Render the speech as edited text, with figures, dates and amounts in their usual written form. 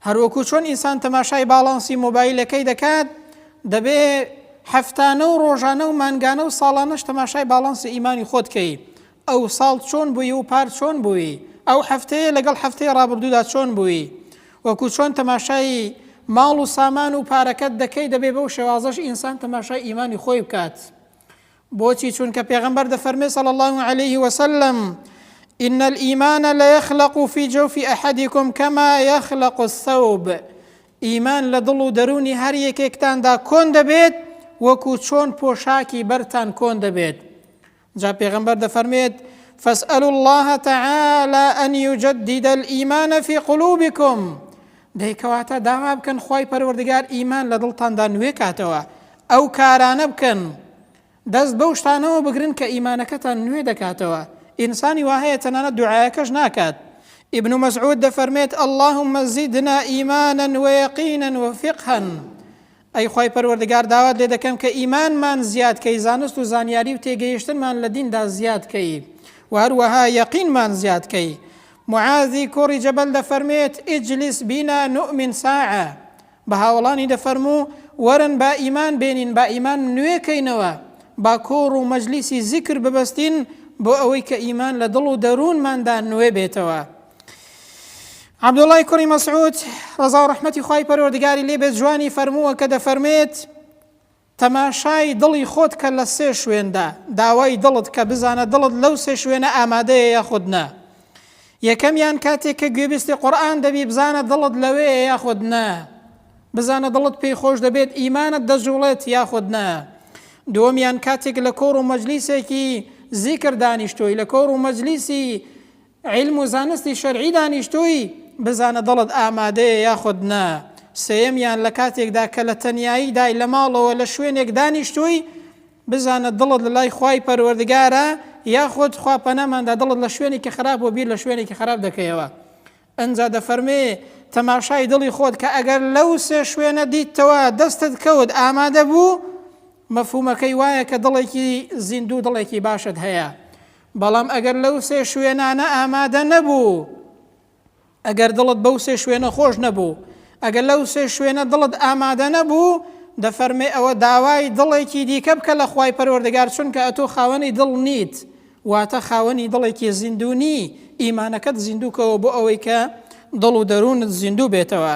هەروەکو چۆن ئینسان تەماشای باڵانسی مۆبایلەکەی دەکات دەبێ هەفتانە و ڕۆژانە و مانگانە و ساڵانەش تەماشای باڵانسی ئیمانی خۆتکەی ئەو ساڵ چۆن بووی و پار چۆن بووی ئەو هەفتەیە لەگەڵ هەفتەی ڕابردوودا چۆن بووی وەکو چۆن تەماشای ماڵ و سامان و پارەکەت دەکەی دەبێ بەو شێوازەش ئینسان تەماشای ئیمانی خۆی بکات بۆچی چونکە پێغەمبەر دەفەرمێ صلی الله عليه وسلم إن الإيمان لا يخلق في جوف أحدكم كما يخلق الثوب إيمان لدلو دروني هر یەکێکتان دا کۆن دەبێت وەکو چۆن پۆشاکی بەرتان کۆن دەبێت جا پێغەمبەر دەفەرمێت فاسألوا الله تعالى أن يجدد الإيمان في قلوبكم دەیکەواتە داوا بکەن خوای پەروەردگار ئیمان لە دڵتاندا نوێ کاتەوە ئەو کارانە بکەن دەست بەو شتانەوە بگرن کە ئیمانەکەتان نوێ دەکاتەوە ئینسانی وا هەیە تەنانەت دوعایەکەش ناکات ابن مسعود دەفەرمێت اللهم زدنا إيمانا ويقينا وفقها ئەی خوای پەروەردگار داوات لێ دەکەم کە ئیمانمان زیادکەی زانست و زانیاری و تێگەیشتنمان لە دیندا زیادکەی و هەروەها یەقینمان زیادکەی معاذی کوڕی جەبەل دەفەرمێت ئیجلیس بینا نؤمن ساعە بە هاوڵانی دەفەرموو وەرن با ئیمان بێنین با ئیمان نوێکەینەوە با کۆڕ و مەجلیسی زیکر ببەستین بۆ ئەوەی کە ئیمان لە دڵ و دەروونماندا نوێ بێتەوە عەبدوڵای کوڕی مەسعود ڕەزا و ڕەحمەتی خوای پەروەردگاری لێ بێت جوانی فەرمووە کە دەفەرمێت تەماشای دڵی خۆت کە لە سێ شوێندا داوای دڵت کە بزانە دڵت لەو سێ شوێنە ئامادەیە یاخود نا یەکەمیان کاتێک کە گوێبیستی قورئان دەبی بزانە دڵت لەوەیە یاخود نا بزانە دڵت پێی خۆش دەبێت ئیمانت دەجوڵێت یاخود نا دووەمیان کاتێک لە کۆڕ و مەجلیسێکی زیکر دانیشتووی لە کۆڕ و مەجلیسی علم و زانستی شەرعی دانیشتووی بزانە دڵت ئامادەیە یاخود نا سێیەمیان لە کاتێکدا کە لە تەنیاییدای لە ماڵەوە لە شوێنێک دانیشتووی بزانە دڵت لە لای خوای پەروەردگارە یاخود خوا پەناماندا دڵت لە شوێنێکی خراپ و بیر لە شوێنێکی خراپ دەکەیەوە ئەنجا دەفەرمێ تەماشای دڵی خۆت کە ئەگەر لەو سێ شوێنە دیتەوە دەستت کەوت ئامادە بوو مەفهومەکەی وایە کە دڵێکی زیندوو دڵێکی باشت هەیە بەڵام ئەگەر لەو سێ شوێنانە ئامادە نەبوو ئەگەر دڵت بەو سێ شوێنە خۆش نەبوو ئەگەر لەو سێ شوێنە دڵت ئامادە نەبوو دەفەرمێ ئەوە داوای دڵێکی دیکە بکە لە خوای پەروەردگار چونکە ئەتۆ خاوەنی دڵ نیت واتە خاوەنی دڵێکی زیندوو نی ئیمانەکەت زیندووکەوە بۆ ئەوەی کە دڵ و دەروونت زیندوو بێتەوە